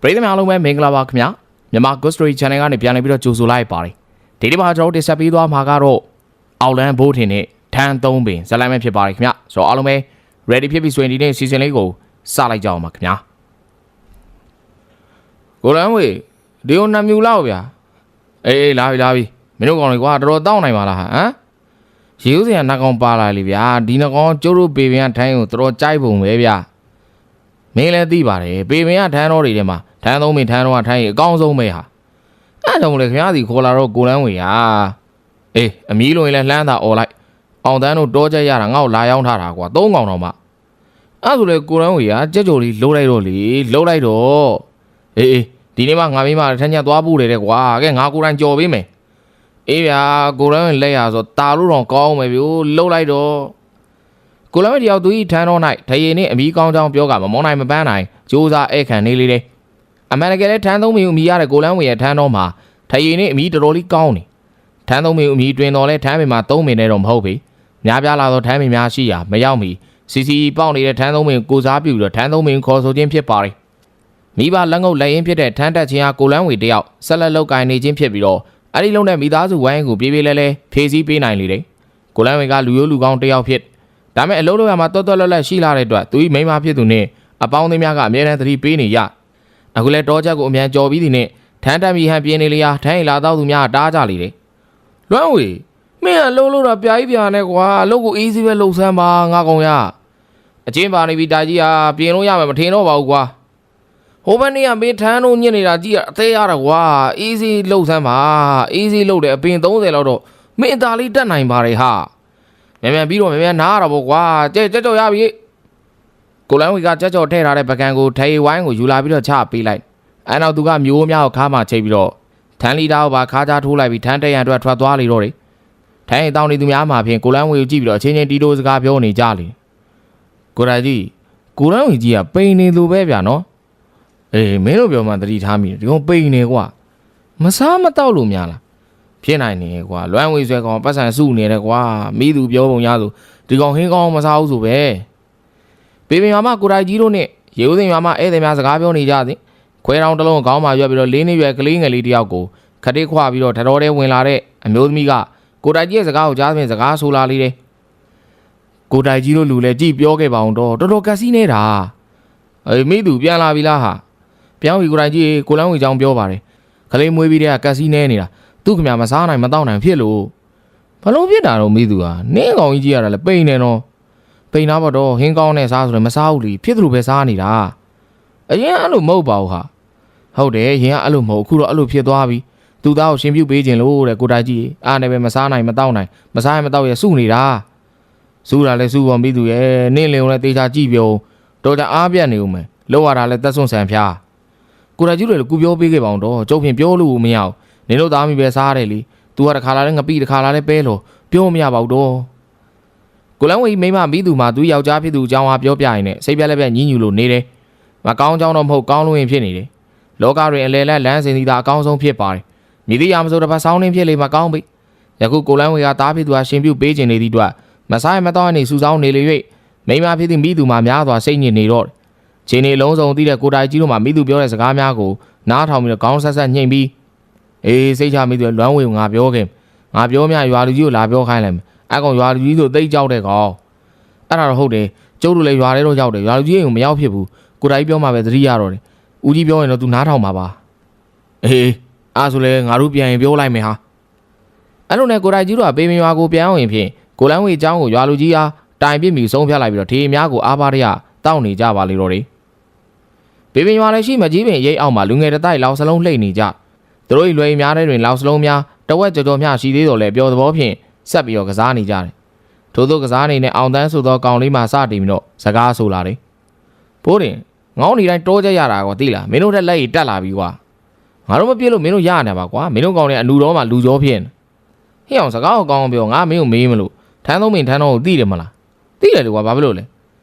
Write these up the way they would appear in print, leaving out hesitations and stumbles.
ပြည်သူများအားလုံးပဲမင်္ဂလာပါခင်ဗျာမြန်မာ Good Story Channel ကနေပြန်လည်ပြီးတော့ကြိုဆိုလိုက်ပါတယ်ဒီနေ့မှာကျွန်တော်တို့တင်ဆက်ပေးသွားမှာကတော့အောက်လန်ဘိုးထင်နဲ့ထန်း3ပင်ဇက်လိုက်မဲ့ဖြစ်ပါတယ်ခင်ဗျာဆိုတော့အားလုံးပဲ ready ဖြစ်ပြီဆိုရင်ဒီနေ့ season လေးကိုစလိုက်ကြအောင်ပါခင်ဗျာကိုလန်းဝေဒီကိုနှမြူလောက်ဗျာအေးလာပြီမင်းတို့ကောင်တွေကွာတော်တော်တောင်းနိုင်ပါလားဟမ်ရေဦးစရာနှကောင်ပါလာလေဗျာဒီနှကောင်ကျိုးတို့ပေပင်ကထိုင်းကိုတော်တော်ကြိုက်ပုံပဲဗျာမင်းလည်းသိပါတယ်ပေပင်ကထန်းတော်တွေထဲမှာထန်း3ပင်ထန်းတော်ကထိုင်းအကောင်းဆုံးပဲဟာအဲ့ကြောင့်လေခင်ဗျားစီခေါ်လာတော့ကိုလန်းဝေဟာအေးအမီးလုံးရင်လည်းလှမ်းသာអော်လိုက်အောင်တန်းတို့တောချက်ရတာငါ့ကိုလာရောက်ထားတာကွာ3កောင်တော့မှအဲ့ဆိုလေကိုလန်းဝေဟာကြက်ကြော်လေးလှုပ်လိုက်တော့လေလှုပ်လိုက်တော့အေးဒီနေ့မှငါမိမထန်းညက်သွားပို့တယ်တဲ့ကွာကဲငါကိုယ်တိုင်ကြော်ပေးမယ်အေးဗျာကိုလန်းဝေလက်ရဆိုတာလို့တော့ကောင်းမယ်ဗျို့လှုပ်လိုက်တော့ကိုလန်းဝေတယောက်သူဤထန်းတော်၌ထရေနဲ့အမီးကောင်းချောင်းပြောကမမောနိုင်မပန်းနိုင်ကြိုးစားဧကန်နေလေတယ်အမှန်တကယ်လဲထန်း3မီကိုအမီးရတဲ့ကိုလန်းဝေရဲ့ထန်းတော်မှာထရေနဲ့အမီးတော်တော်လေးကောင်းနေထန်း3မီကိုအမီးတွင်တော်လဲထန်းပင်မှာ3မီနဲ့တော့မဟုတ်ပြီများပြားလာတော့ထန်းပင်များရှိရာမရောက်မီစီစီပေါက်နေတဲ့ထန်း3မီကိုစားပြူတော့ထန်း3မီခေါ်ဆိုခြင်းဖြစ်ပါတယ်မိဘလက်ငုပ်လက်ရင်းဖြစ်တဲ့ထန်းတက်ချင်းဟာကိုလန်းဝေတယောက်ဆက်လက်လောက်ကိုင်းနေခြင်းဖြစ်ပြီးတော့အဲ့ဒီလုံးနဲ့မိသားစုဝိုင်းကိုပြေးလဲဖြည့်ဆည်းပေးနိုင်လေတယ်ကိုလန်းဝေကလူရိုးလူကောင်းတယောက်ဖြစ်ဒါမဲ့အလုံးလုံးရမှာတွတ်လက်ရှိလာတဲ့အတွက်သူဤမိန်းမဖြစ်သူနဲ့အပေါင်းအသင်းများကအမြဲတမ်းသတိပေးနေရအခုလဲတောချက်ကိုအမြန်ကြော်ပြီးသည်နဲ့ထန်းတက်မီဟန်ပြင်းနေလျာထန်းရီလာတော့သူများတားကြလေတယ်လွမ်းဝေမင်းအလုံးလုံးတော့ပြာကြီးပြာနဲ့ကွာအလုပ်ကိုအေးစီးပဲလှုပ်ဆန်းပါငါကောင်ရအချင်းပါနေပြီတာကြီးဟာပြင်လို့ရမယ်မထင်တော့ပါဘူးကွာဟိုဘက်နေ့ကမင်းထန်းတို့ညစ်နေတာကြီးအသေးရတာကွာအေးစီးလှုပ်ဆန်းပါအေးစီးလှုပ်တယ်အပင်30လောက်တော့မင်းအသာလေးတက်နိုင်ပါတယ်ဟာမြန်ပြီးတော့မြန်နားရတာပေါ့ကွာကြက်ကြော်ရပြီကိုလန်းဝေကကြက်ကြော်ထည့်ထားတဲ့ပကံကိုထေဝိုင်းကိုယူလာပြီးတော့ချပေးလိုက်အဲနောက်သူကမျိုးများကိုခါမှချိတ်ပြီးတော့ထန်းလီတာကိုပါခါချထိုးလိုက်ပြီးထန်းတက်ရန်အတွက်ထွက်သွားလေတော့တယ်ထန်းရင်တောင်းနေသူများမှာဖြင့်ကိုလန်းဝေကိုကြည့်ပြီးတော့အချင်းချင်းတီတိုစကားပြောနေကြလေကိုရာကြီးကိုလန်းဝေကြီးကပိန်နေလို့ပဲဗျာနော်အေးမင်းတို့ပြောမှသတိထားမိတယ်ဒီကောင်ပိန်နေကွာမစားမတော့လို့များလားဖြစ်နိုင်နေကွာလွမ်းဝေဆွဲကောင်ပတ်စံစုနေတယ်ကွာမိသူပြောပုံရဆိုဒီကောင်ဟင်းကောင်းမစားဘူးဆိုပဲပေပင်ရွာမကိုရိုက်ကြီးတို့နဲ့ရေဦးသိမ်ရွာမဧည့်သည်များစကားပြောနေကြသည်ခွဲတောင်တစ်လုံးခေါင်းမှာရွက်ပြီးတော့၄နှစ်ရွယ်ကလေးငယ်လေးတယောက်ကိုခတိခွပြီးတော့ထတော်ထဲဝင်လာတဲ့အမျိုးသမီးကကိုရိုက်ကြီးရဲ့စကားကိုကြားသဖြင့်စကားဆိုလာလေးတယ်ကိုရိုက်ကြီးတို့လူလည်းကြည်ပြောခဲ့ပါအောင်တော့တော်တော်ကက်စီနေတာအေးမိသူပြန်လာပြီလားဟာပြောင်းပြီကိုရိုက်ကြီးကိုလန်းဝေချောင်းပြောပါတယ်ခလေးမွေးပြီးတဲ့ကက်စီနေနေတာသူ့ခမမစားနိုင်မတော့နိုင်ဖြစ်လို့ဘလို့ဖြစ်တာတော့မိသူဟာနင်းကောင်ကြီးရတာလည်းပိန်နေတော့ပိန်သားဘောတော့ဟင်းကောင်းနဲ့စားဆိုလည်းမစားဘူးလीဖြစ်သလိုပဲစားနေတာအရင်အဲ့လိုမဟုတ်ပါဘူးဟာဟုတ်တယ်ရင်ကအဲ့လိုမဟုတ်အခုတော့အဲ့လိုဖြစ်သွားပြီသူသားကိုရှင်ပြုတ်ပေးခြင်းလို့တဲ့ကိုတိုင်ကြီးအားနဲ့ပဲမစားနိုင်မတော့နိုင်မစားရင်မတော့ရစုနေတာစုတာလည်းစုပေါ်မိသူရဲ့နင်းလင်ကိုလည်းတေချာကြည့်ပြုံတော်ကြအားပြတ်နေဦးမယ်လောက်ရတာလည်းသက်စွန့်ဆန်ဖျားကိုတိုင်ကြီးလည်းကူပြောပေးခဲ့ပါအောင်တော့ကျုပ်ဖြင့်ပြောလို့မရဘူးနင်တို့သားမိပဲစားရတယ်လीသူကတစ်ခါလာလဲငပိတစ်ခါလာလဲပဲလို့ပြောမရပါဘူးတော့ကိုလန်းဝေမိမမိသူမှာသူယောက်ျားဖြစ်သူအကြောင်းအားပြောပြရင်လည်းစိတ်ပြက်လက်ပြက်ညှဉ်းညူလို့နေတယ်မကောင်းကြောင်းတော့မဟုတ်ကောင်းလို့ရင်ဖြစ်နေတယ်လောကတွင်အလေလက်လမ်းစင်စီသာအကောင်းဆုံးဖြစ်ပါတယ်မြည်သည့်ရာမဆိုတစ်ပတ်ဆောင်းနှင်းဖြစ်လေမကောင်းပြီယခုကိုလန်းဝေကသားဖြစ်သူဟာရှင်ပြုတ်ပေးခြင်းနေသည့်အတွက်မစားရမတော့နေစူဆောင်းနေလေ၍မိမဖြစ်သည့်မိသူမှာများစွာစိတ်ညစ်နေတော့ခြေနေလုံးစုံသိတဲ့ကိုတိုင်ကြီးတို့မှာမိသူပြောတဲ့စကားများကိုနားထောင်ပြီးတော့ခေါင်းဆက်ဆက်ညှိပြီးအေးစိတ်ချမိသူလွမ်းဝေကိုငါပြောခင်ငါပြောမြရွာလူကြီးကိုလာပြောခိုင်းလိုက်မယ်အကောင်ရွာလူကြီးဆိုသိကြောက်တဲ့ကောင်အဲ့ဒါတော့ဟုတ်တယ်ကျုပ်တို့လည်းရွာထဲတော့ရောက်တယ်ရွာလူကြီးကိုမရောက်ဖြစ်ဘူးကိုတိုင်ပြောမှပဲသတိရတော့တယ်ဦးကြီးပြောရင်တော့ तू နားထောင်ပါပါအေးအားဆိုလဲငါတို့ပြန်ရင်ပြောလိုက်မယ်ဟာအဲ့လိုနဲ့ကိုတိုင်ကြီးတို့ကပေမရွာကိုပြန်အောင်ရင်ဖြင့်ကိုလန်းဝေအကြောင်းကိုရွာလူကြီးအားတိုင်ပြစ်မိဆုံးဖြတ်လိုက်ပြီးတော့ဒီအများကိုအားပါရတောက်နေကြပါလေတော့တယ်ပေမရွာလည်းရှိမကြီးပင်ရိတ်အောက်မှာလူငယ်တတိုက်လောက်စလုံးလှိမ့်နေကြသူတို့၏လွယ်များတဲ့တွင်လောက်စလုံးများတဝက်ကြော်မျှရှိသေးတော်လဲပျော်သဘောဖြင့်ဆက်ပြီးတော့ကစားနေကြတယ်ထို့သောကစားနေနဲ့အောင်တန်းဆိုသောကောင်လေးမှစတင်ပြီးတော့စကားဆိုလာတယ်ဘိုးတင်ငေါင်းနေတိုင်းတောကြရတာကွာသိလားမင်းတို့ထက်လက်ရည်တက်လာပြီကွာငါတို့မပြစ်လို့မင်းတို့ရနေပါကွာမင်းတို့ကောင်တွေအလူတော်မှလူကြောဖြစ်ဟဲ့အောင်စကားကိုကောင်းပြောငါမင်းကိုမေးမလို့ထန်းသုံးပင်ထန်းတော်ကိုသိတယ်မလားသိတယ်လေကွာဘာဖြစ်လို့လဲ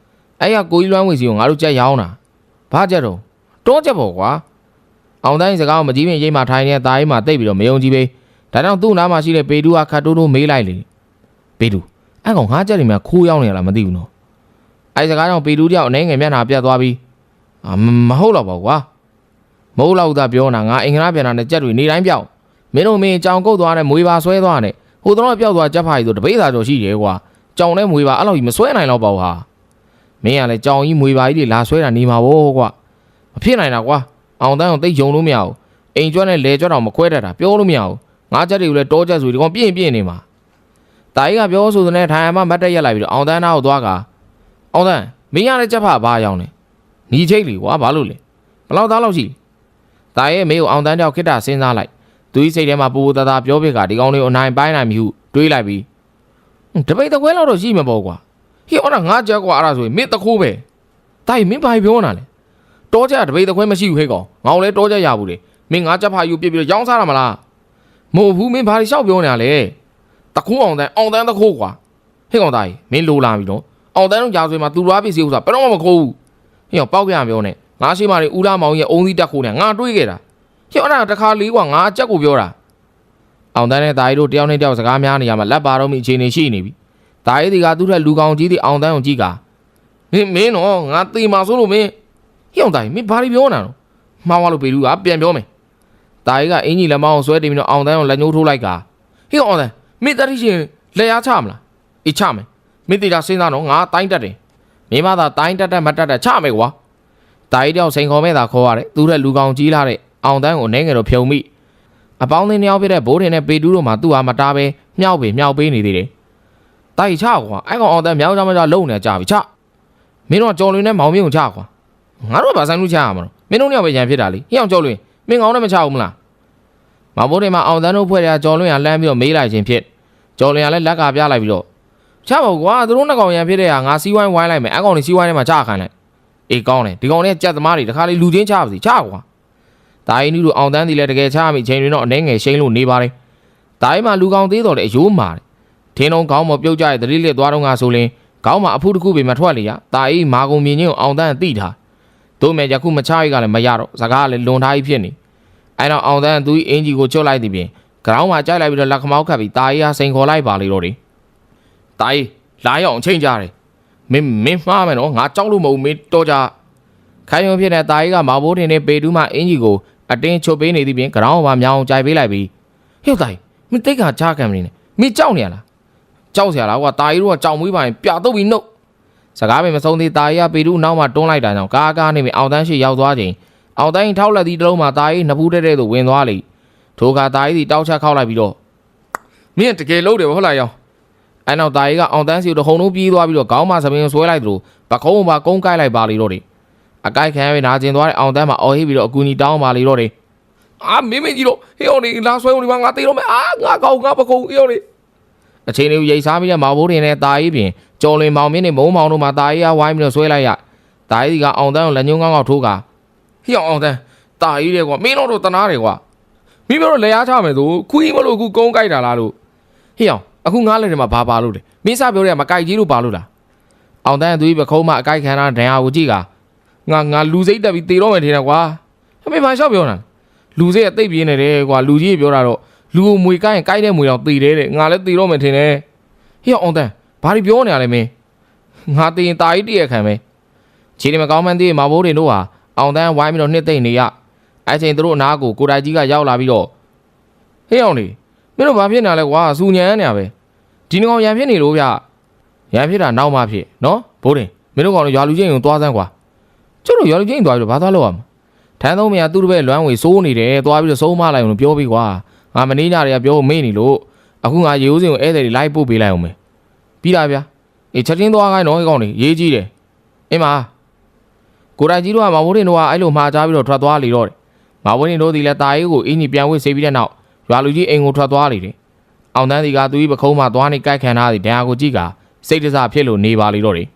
အဲ့ရကိုကြီးလွမ်းဝေစီကိုငါတို့ကြက်ရောင်းတာဘာကြက်တော့တောကြက်ပေါ့ကွာအောင်တိုင်းစကားကိုမကြီးပင်ရိတ်မှထိုင်နေတာကြီးမှတိတ်ပြီးတော့မယုံကြည်ပဲဒါကြောင့်သူ့နားမှာရှိတဲ့ပေတူကခတ်တိုးတိုးမေးလိုက်လေပေတူအဲ့ကောင်ငါးကြက်တွေမှခိုးရောက်နေရလားမသိဘူးနော်အဲ့စကားကြောင့်ပေတူတယောက်အနေငယ်မျက်နှာပြတ်သွားပြီးမဟုတ်တော့ပါကွာ မိုးလောက်သာပြောနာငါအင်္ဂါပြန်တာနဲ့ကြက်တွေနေတိုင်းပြောက်မင်းတို့မင်းကြောင်ကုတ်သွားနဲ့မွေပါဆွဲသွားနဲ့ဟိုတော့ပြောက်သွားကြက်ဖာကြီးဆိုတပိတ်သာကျော်ရှိတယ်ကွာကြောင်နဲ့မွေပါအဲ့လိုကြီးမဆွဲနိုင်တော့ပါဘူးဟာမင်းကလည်းကြောင်ကြီးမွေပါကြီးတွေလာဆွဲတာနေမှာဘောကွာမဖြစ်နိုင်တာကွာအောင်တန်းကိုသိယုံလို့မရဘူးအိမ်ကျွတ်နဲ့လေကျွတ်တော့မခွဲတတ်တာပြောလို့မရဘူးငါးချက်တွေကိုလည်းတောချက်ဆိုဒီကောင်ပြင်းနေမှာတာကြီးကပြောဆိုတဲ့ထိုင်မှမတ်တက်ရက်လိုက်ပြီးတော့အောင်တန်းသားကိုသွားကအောင်တန်းမင်းရတဲ့ကြက်ဖာဘာရောက်နေညီချိတ်လီကွာဘာလို့လဲဘလောက်သားလောက်ရှိတာရဲ့မေကိုအောင်တန်းတောက်ခိတ္တစဉ်းစားလိုက်သူကြီးစိတ်ထဲမှာပူပူသားသားပြောပြကဒီကောင်လေးကိုအနိုင်ပိုင်းနိုင်ပြီဟုတွေးလိုက်ပြီးတပိတ်တကွဲလောက်တော့ရှိမှာပေါ့ကွာဟေ့အော်ငါကြောက်ကွာအဲ့ဒါဆိုရင်မင်းတခိုးပဲတာကြီးမင်းဘာပြောနေတာလဲတောချက်တပိတ်တကွဲမရှိဘူးဟဲ့ကောင်ငါ့ကိုလည်းတောချက်ရဘူးလေမင်းငါကြက်ဖာယူပြစ်ပြီးတော့ရောင်းစားရမလားမဟုတ်ဘူးမင်းဘာလို့ရှောက်ပြောနေတာလဲတခိုးအောင်တန်းတခိုးကွာဟဲ့ကောင်တာကြီးမင်းလိုလာပြီနော်အောင်တန်းတို့ကြာဆွေမှာသူတော်ပစ္စည်းဥစ္စာဘယ်တော့မှမခိုးဘူးဟေ့ပေါက်ပြန်ပြောနေငါရှိမှနေဦးလာမောင်ရဲ့အုံးသီးတက်ခိုးနေငါတွေးခဲ့တာဟေ့အဲ့ဒါတခါလေးကွာငါကြက်ကိုပြောတာအောင်တန်းနဲ့တာကြီးတို့တယောက်နဲ့တယောက်စကားများနေရမှာလက်ပါတော့မိအခြေအနေရှိနေပြီတာကြီးဒီကသူ့ထက်လူကောင်ကြီးဒီအောင်တန်းကိုကြည့်ကမင်းတော့ငါတေမာဆိုလို့မင်းဟေ့အောင်တာကြီးမင်းဘာလို့ပြောနေတာတော့မှားသွားလို့ပေလူကပြန်ပြောမယ်တာကြီးကအင်ကြီးလက်မောင်းဆွဲတင်ပြီးတော့အောင်တန်းကိုလက်ညှိုးထိုးလိုက်ကဟေ့အောင်တန်းမင်းတတိရှင်လက်ရချမလားအေးချမယ်မင်းတေတာစဉ်းစားတော့ငါတိုင်းတက်တယ်မင်းမသာတိုင်းတက်မတက်ချမယ်ကွာတာကြီးတယောက်စိန်ခေါ်မဲ့သာခေါ်ရတယ်သူ့ထက်လူကောင်ကြီးလာတဲ့အောင်တန်းကိုအနေငယ်တော့ဖြုံမိအပေါင်းအသင်းတယောက်ဖြစ်တဲ့ဘိုးတင်နဲ့ပေတူးတို့မှာသူ့ဟာမတားပဲမြောက်ပေးနေသေးတယ်တာကြီးချကွာအဲ့ကောင်အောင်တန်းမြောက်ကြမကြလုံနေကြပြီချမင်းတို့ကြော်လွင်နဲ့မောင်မြင့်ကိုချကွာငါတို့ကဘာဆိုင်လို့ချရမှာမင်းတို့ညောင်ပဲရန်ဖြစ်တာလေဟိအောင်ကြော်လွင်မင်းကောင်နဲ့မချဘူးမလားမောင်ဘိုးတင်မှာအောင်တန်းတို့ဖွဲ့တဲ့ကြော်လွင်ကလမ်းပြီးတော့မေးလိုက်ခြင်းဖြစ်ကြော်လွင်ကလည်းလက်ကပြလိုက်ပြီးတော့ချပါကွာသူတို့နှစ်ကောင်ရန်ဖြစ်တဲ့ဟာငါစီးဝိုင်းဝိုင်းလိုက်မယ်အဲ့ကောင်တွေစီးဝိုင်းထဲမှာချခိုင်းလိုက်အေးကောင်းတယ်ဒီကောင်လေးကြက်သမားတွေတခါလေးလူချင်းချပါစီချကွာတာရင်တို့အောင်တန်းစီလည်းတကယ်ချမိချိန်တွေတော့အနေငယ်ရှိန်လို့နေပါတယ်တာရင်မှာလူကောင်သေးတော်လေအယိုးမာတယ်ထင်းလုံးကောင်းမပြုတ်ကြတဲ့တတိလက်သွားတော့ငါဆိုရင်ခေါင်းမှာအဖုတစ်ခုပဲမထွက်လေရတာရင်မာကုံမြင်ချင်းကိုအောင်တန်းသိထားတို့မဲ့ယခုမချရိကလည်းမရတော့စကားလည်းလွန်ထားကြီးဖြစ်နေအဲ့တော့အောင်တန်းသူ့အင်ဂျီကိုချွတ်လိုက်သည်ပြင်ဂရောင်းမှာကြိုက်လိုက်ပြီးတော့လက်ခမောက်ခတ်ပြီးတာရင်ဟာစိန်ခေါ်လိုက်ပါလေတော့တယ်တာရင်လာရအောင်ချိန်ကြတယ်မင်းမှားမယ်နော်ငါကြောက်လို့မဟုတ်မင်းတော့ကြခိုင်ရုံဖြစ်တဲ့တာကြီးကမောင်ဘိုးတင်နဲ့ပေတူးမှအင်ကြီးကိုအတင်းချုပ်ပေးနေသည်ပြင်ဂရောင်းမှာမြောင်းကြိုက်ပေးလိုက်ပြီးဟေ့တာကြီးမင်းတိတ်ခါချကံမနေနဲ့မင်းကြောက်နေရလားကြောက်စရာလားကွာတာကြီးတို့ကကြောက်မွေးပါရင်ပြတုတ်ပြီးနှုတ်စကားပဲမဆုံးသေးတာကြီးကပေတူးနောက်မှတွန်းလိုက်တာကြောင့်ကားနေပြီအောင်တန်းရှိရောက်သွားချိန်အောင်တန်းထောက်လက်သီးတစ်လုံးမှာတာကြီးနှစ်ဖူးတဲ့သို့ဝင်သွားလေထိုကတာကြီးတောက်ချက်ခောက်လိုက်ပြီးတော့မင်းတကယ်လို့တယ်ဟုတ်လားရောအဲ့နောက်တာကြီးကအောင်တန်းစီကိုတဟုန်လုံးပြေးသွားပြီးတော့ခေါင်းမှာသပင်ဆွဲလိုက်သလိုပကုံးမှာကုန်းကိုက်လိုက်ပါလေတော့တယ်အကိုက်ခံရနာကျင်သွားတဲ့အောင်တန်းမှာအော်ဟစ်ပြီးတော့အကူကြီးတောင်းပါလေတော့တယ်အာမင်းကြီးတော့ဟေ့အောင်နေလာဆွဲဦးဒီမှာငါတေးတော့မယ်အာငါကောင်းငါပကုံးဟေ့အောင်နေအချိန်လေးရိတ်စားပြီးတဲ့မောင်ဘိုးတင်နဲ့တာကြီးပြင်ကြော်လွင်မောင်မင်းနဲ့မုံမောင်တို့မှာတာကြီးကဝိုင်းပြီးတော့ဆွဲလိုက်ရတာကြီးကအောင်တန်းကိုလက်ညှိုးကောင်းကောက်ထိုးကဟေ့အောင်တန်းတာကြီးတဲ့ကွာမင်းတို့တနာတယ်ကွာမင်းတို့လက်ရချမယ်ဆိုခွေးမလို့အခုကုန်းကိုက်တာလားလို့ဟေ့အောင်အခုငါလက်ထဲမှာဘာပါလို့လဲမင်းစပြောတဲ့မကိုက်ကြီးလို့ပါလို့လားအောင်တန်းသူကြီးပခုံးမအကိုက်ခံတာဒဏ်ရာကိုကြည့်ကငါလူစိတ်တက်ပြီးတေတော့မယ်ထင်တယ်ကွာအမေဘာလျှောက်ပြောနေတာလူစိတ်ကတိတ်ပြင်းနေတယ်ကွာလူကြီးပြောတာတော့လူကိုမွေကိုက်ရင်ကိုက်တဲ့မွေတော့တေတယ်တဲ့ငါလည်းတေတော့မယ်ထင်တယ်ဟေ့အောင်တန်းဘာတွေပြောနေရလဲမင်းငါတေရင်တာကြီးတည့်ရခံပဲခြေတွေမကောင်းမှန်းသေးမောင်ဘိုးတွေတို့ဟာအောင်တန်းဝိုင်းပြီးတော့နှစ်သိမ့်နေရအဲ့ချိန်တို့အနားကိုကိုတိုင်ကြီးကရောက်လာပြီးတော့ဟေ့အောင်နေမင်းတို့ဘာဖြစ်နေလဲကွာစူညံနေရပဲဒီကောင်ရံဖြစ်နေလို့ဗျရံဖြစ်တာနောက်မှဖြစ်နော်ဘိုးတင်မင်းတို့ကောင်ရွာလူချင်းကိုသွားစမ်းကွာကျုပ်တို့ရွာလူချင်းသွားပြီးတော့ဘာသွားလို့ရမှာထန်းသုံးမရသူ့တပည့်လွမ်းဝေစိုးနေတယ်သွားပြီးတော့စိုးမလိုက်အောင်ပြောပြီးကွာငါမနေကြတွေကပြောမေ့နေလို့အခုငါရေဦးစင်ကိုဧည့်သည်တွေလိုက်ပို့ပေးလိုက်အောင်မယ်ပြီးတာဗျအေးချက်ချင်းသွားခိုင်းတော့ဟဲ့ကောင်နေရေးကြီးတယ်အင်းမကိုတိုင်ကြီးတို့ကမောင်ဘိုးတင်တို့ကအဲ့လိုမှားချပြီးတော့ထွက်သွားလေတော့တယ်မောင်ဘိုးတင်တို့ဒီလက်တာရေးကိုအင်းကြီးပြန်ဝစ်ဆေးပြီးတဲ့နောက်ရွာလူကြီးအိမ်ကိုထွက်သွားလေတယ်အောင်တန်းဒီကသူ့ပခုံးမှာသွားနေကြိုက်ခံထားသည်ဒဏ်ရာကိုကြည့်ကစိတ်တစားဖြစ်လို့နေပါလေတော့တယ်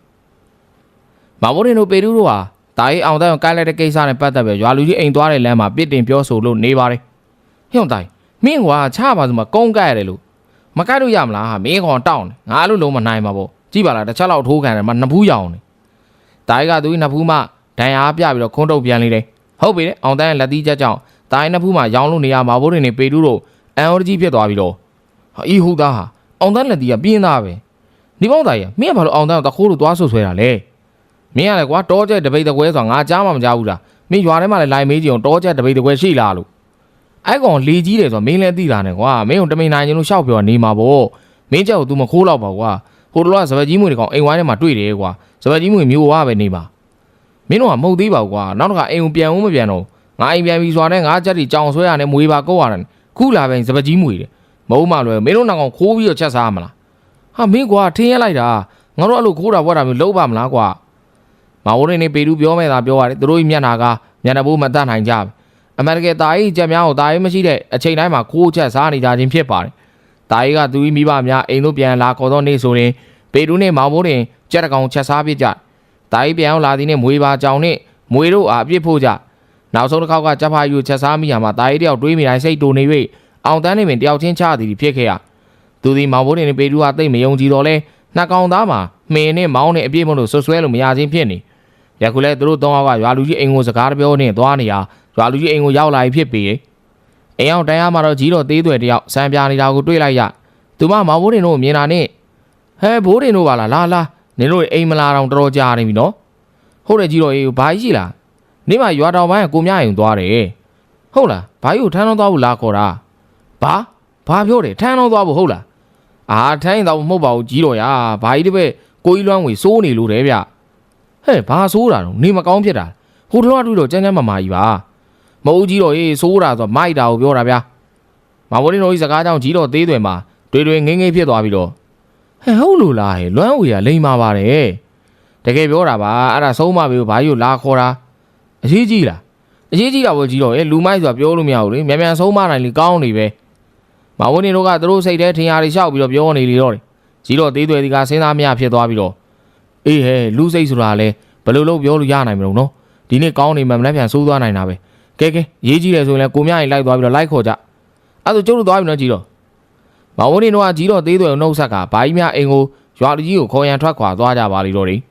မောင်ဘိုးတင်တို့ပေတူးတို့ဟာတာရေးအောင်တန်းကိုကိုက်လိုက်တဲ့ကိစ္စနဲ့ပတ်သက်ပြီးရွာလူကြီးအိမ်သွားတဲ့လမ်းမှာပြစ်တင်ပြောဆိုလို့နေပါတယ်ဟဲ့တိုင်မင်းကွာချပါစမှာကုန်းကိုက်ရတယ်လို့မကိုက်လို့ရမလားဟာမင်းကောင်တောင်းတယ်ငါလို့လုံးမနိုင်ပါဘူးကြည့်ပါလားတစ်ချက်လောက်ထိုးခံတယ်မနှစ်ဖူးရောင်နေတာရေးကသူ့နှစ်ဖူးမှဒဏ်ရာပြပြီးတော့ခွန်းတုပ်ပြန်လေတယ်ဟုတ်ပြီလေအောင်တန်းရဲ့လက်သီးချက်ကြောင့်တာရေးနှစ်ဖူးမှရောင်းလို့နေရမောင်ဘိုးတင်နေပေတူးတို့အန်အော်ကြီးဖြစ်သွားပြီးတော့ဟာဟုတ်သားဟာအောင်တန်းလက်သီးကပြင်းသားပဲဒီပေါင်းသားကြီးမင်းကဘာလို့အောင်တန်းကိုတခိုးလို့သွားဆွဆွဲတာလဲမင်းကလည်းကွာတောကျဲတပိတ်တကွဲဆိုတာငါကြားမှမကြားဘူးလား မင်းရွာထဲမှာလည်းလိုက်မေးကြည့်အောင်တောချက်တပိတ်တကွဲရှိလားလို့အဲ့ကောင်လေကြီးတယ်ဆိုတော့မင်းလည်းသိတာနဲ့ကွာမင်းတို့တမိန်နိုင်ချင်းလို့ရှောက်ပြောနေမှာပေါ့မင်းကြောက် तू မခိုးတော့ပါကွာဟိုတော့စပက်ကြီးမွေတွေကောင်အိမ်ဝိုင်းထဲမှာတွေ့တယ်ကွာစပက်ကြီးမွေမျိုးဝါပဲနေပါမင်းတို့ကမဟုတ်သေးပါဘူးကွာနောက်တစ်ခါအိမ်ကိုပြန်ဦးမပြန်တော့ငါအိမ်ပြန်ပြီးစွာနဲ့ငါချက်တီကြောင်ဆွဲရနဲ့မွေပါကုတ်ရတယ်ခုလာပဲစပက်ကြီးမွေတယ်မဟုတ်မှလွယ်မင်းတို့နောက်ကောင်ခိုးပြီးတော့ချက်စားမလားဟာမင်းကွာထင်းရလိုက်တာငါတို့အဲ့လိုခိုးတာဘွက်တာမျိုးလုံးပါမလားကွာမဝရင်းနေပေတူပြောမဲ့သာပြောရတယ်သူတို့မျက်နှာကမျက်နှာပိုးမတတ်နိုင်ကြဘူးအမေရိကန်တာကြီးချက်များကိုတာကြီးမရှိတဲ့အချိန်တိုင်းမှာခိုးချက်စားနေကြခြင်းဖြစ်ပါတယ်တာကြီးကသူမိဘများအိမ်တို့ပြန်လာခေါ်တော့နေဆိုရင်ပေတူနဲ့မောင်ဘိုးတင်ကြက်တကောင်ချက်စားပြကြတာကြီးပြန်အောင်လာသည်နဲ့မွေပါကြောင်နဲ့မွေတို့အားအပြစ်ဖို့ကြနောက်ဆုံးတစ်ခေါက်ကချက်ဖာယူချက်စားမိရမှာတာကြီးတယောက်တွေးမိတိုင်းစိတ်တူနေ၍အောင်တန်းနေပင်တယောက်ချင်းချသည်ဖြစ်ခဲ့ရသူဒီမောင်ဘိုးတင်နဲ့ပေတူကသိမ့်မယုံကြည်တော့လဲနှစ်ကောင်သားမှာမင်းနဲ့မောင်းနဲ့အပြစ်မလို့ဆွဆွဲလို့မရချင်းဖြစ်နေယခုလဲသူတို့သုံးယောက်ကရွာလူကြီးအိမ်ကိုစကားတပြောနဲ့သွားနေရရွာလူကြီးအိမ်ကိုရောက်လာပြီဖြစ်ပေအိမ်အောင်တန်းရမှာတော့ကြီးတော်သေးသွယ်တယောက်စံပြနေတာကိုတွေ့လိုက်ရသူမမောင်ဘိုးတင်တို့မြင်တာနဲ့ဟဲဘိုးတင်တို့ပါလားလာနင်တို့အိမ်မလာတော့တော်တော်ကြာနေပြီနော်ဟုတ်တယ်ကြီးတော်ကြီးဘာကြီးရှိလားနေမရွာတော်ပိုင်းကကိုမြရင်သွားတယ်ဟုတ်လားဘာကြီးကိုထမ်းတော့သွားဖို့လာခေါ်တာဘာပြောတယ်ထမ်းတော့သွားဖို့ဟုတ်လားအာထိုင်းတော့မဟုတ်ပါဘူးကြီးတော်ရဘာကြီးတပည့်ကိုကြီးလွမ်းငွေစိုးနေလို့တဲ့ဗျဟဲ့ဘာစိုးတာတော့နေမကောင်းဖြစ်တာဟိုတော့တွေ့တော့ကျန်းမာကြီးပါမဟုတ်ကြီးတော်ရေးစိုးတာဆိုမိုက်တာကိုပြောတာဗျာမဝရင်းတို့ကြီးစကားကြောင့်ကြီးတော်သေးသွယ်မှာတွေ့ငိမ့်ဖြစ်သွားပြီးတော့ဟဲ့ဟုတ်လို့လားဟဲ့လွမ်းဝေကလိမ့်မာပါတယ်တကယ်ပြောတာပါအဲ့ဒါဆုံးမပြီဘာကြီးကိုလာခေါ်တာအရေးကြီးလားအရေးကြီးတာပေါ့ကြီးတော်ရဲ့လူမိုက်ဆိုတာပြောလို့မရဘူးလေမြန်ဆုံးမနိုင်လေကောင်းနေပဲမဝရင်းတို့ကသူတို့စိတ်ထဲထင်ရတွေလျှောက်ပြီးတော့ပြောနေလေတော့တယ်ကြီးတော်သေးသွယ်ဒီကစဉ်းစားမရဖြစ်သွားပြီးတော့အေးဟဲ့လူစိတ်ဆိုတာလဲဘယ်လိုလုပ်ပြောလို့ရနိုင်မလို့နော်ဒီနေ့ကောင်းနေမှမလဲပြန်ဆိုးသွားနိုင်တာပဲကဲရေးကြီးတယ်ဆိုရင်လည်းကိုမြရင်လိုက်သွားပြီးတော့လိုက်ခေါ်ကြအဲ့ဒါကျုပ်တို့သွားပြီနော်ကြီးတော်မဝင်းတို့ကကြီးတော်သေးသွယ်နှုတ်ဆက်ကဘာကြီးများအိမ်ကိုရွာလူကြီးကိုခေါ်ရန်ထွက်ခွာသွားကြပါလိမ့်တော့တယ်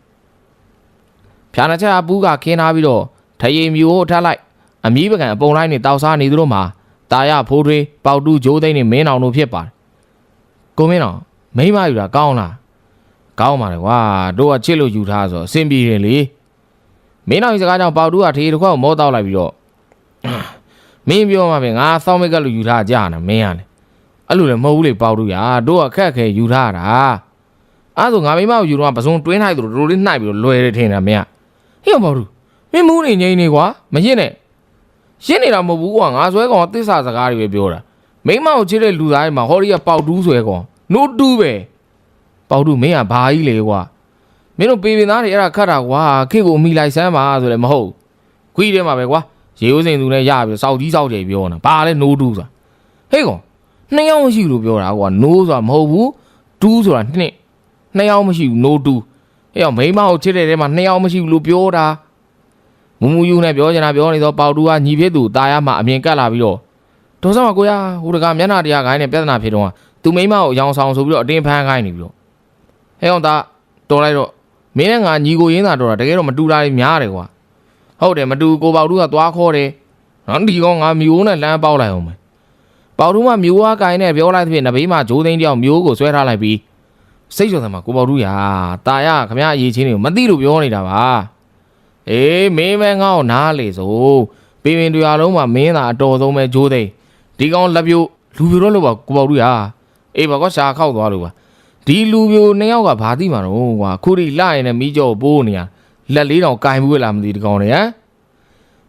ဖြာနာချက်အပူးကခင်းထားပြီးတော့ထရေမျိုးကိုထပ်လိုက်အမီးပကံအပုံလိုက်နဲ့တောက်စားနေသူတို့မှာတာရဖိုးထွေးပေါတူးဂျိုးသိန်းနဲ့မင်းအောင်တို့ဖြစ်ပါတယ်ကိုမင်းအောင်မိမယူတာကောင်းလားကောင်းပါလေကွာတို့ကချစ်လို့ယူထားဆိုအဆင်ပြေတယ်လေမင်းအောင်စကားကြောင့်ပေါတူးကထေတစ်ခွက်ကိုမောတောက်လိုက်ပြီးတော့မင်းပြောမှာပဲငါစောင်းမိတ်ကလူယူထားကြတာမင်းရတယ်အဲ့လိုလည်းမဟုတ်ဘူးလေပေါတူးရတို့ကခက်ခဲယူထားတာအဲ့ဆိုငါမိမကိုယူတော့ပစုံတွင်းထိုက်သူတို့လေးနှိုက်ပြီးတော့လွယ်တယ်ထင်တာမင်းဟေ့ပေါတူးမင်းမူးနေငိမ့်နေကွာမရင့်နဲ့ရှင်းနေတာမဟုတ်ဘူးကွာငါဆွဲကောင်သစ္စာစကားတွေပဲပြောတာမိမကိုချစ်တဲ့လူသားတွေမှာဟောဒီကပေါတူးဆွဲကောင်နို့တူးပဲပေါတူးမင်းကဘာကြီးလေကွာမင်းတို့ပေပင်သားတွေအဲ့ဒါခတ်တာကွာခေကိုအမိလိုက်စမ်းပါဆိုလည်းမဟုတ်ခွီးထဲမှာပဲကွာရေဦးစင်သူနဲ့ရပြီးစောက်ကြီးစောက်ကြပြောနေတာဘာလဲနိုးတူးဆိုတာဟေးကောင်နှစ်ယောက်မရှိလို့ပြောတာကွာနိုးဆိုတာမဟုတ်ဘူးတူးဆိုတာနှစ်ယောက်မရှိဘူးနိုးတူးဟေးကောင်မိမကိုချစ်တဲ့ထဲမှာနှစ်ယောက်မရှိဘူးလို့ပြောတာမူမူယူနဲ့ပြောချင်တာပြောနေတော့ပေါတူးကညီဖြစ်သူตายရမှအမြင်ကတ်လာပြီးတော့ဒေါ်ဆောင်ကိုရဟိုတကမျက်နှာတရားခိုင်းနဲ့ပြဿနာဖြစ်တော့သူမိမကိုရောင်ဆောင်ဆိုပြီးတော့အတင်းဖမ်းခိုင်းနေပြီးတော့ဟဲ့ကောင်သားတော်လိုက်တော့မင်းနဲ့ငါညီကိုရင်းတာတော်တာတကယ်တော့မတူတာတွေများတယ်ကွာဟုတ်တယ်မတူကိုပေါတူးကသွားခေါ်တယ်နော်ဒီကောင်ငါမျိုးနဲ့လမ်းပေါက်လိုက်အောင်မယ်ပေါတူးမှမျိုးဝါကိုင်းနဲ့ပြောလိုက်တဲ့ဖြစ်နဘေးမှာဂျိုးသိန်းတယောက်မျိုးကိုဆွဲထားလိုက်ပြီးစိတ်ကြော်တယ်မှာကိုပေါတူးရာตายရခမရအရေးချင်းတွေကိုမသိလို့ပြောနေတာပါအေးမင်းမဲငါ့ကိုနားလေဆိုပေပင်တွေအားလုံးမှာမင်းသာအတော်ဆုံးပဲဂျိုးသိန်းဒီကောင်လက်ပြိုလူပြိုတော့လို့ပါကိုပေါတူးရာအေးဘာကောရှာခောက်သွားလို့ပါဒီလူပြိုနှစ်ယောက်ကဘာသိမှာတော့ကွာခုထိလှရင်လည်းမိကြောပိုးနေရလက်လေးတောင်ကင်ဘူးလားမသိဒီကောင်တွေဟမ်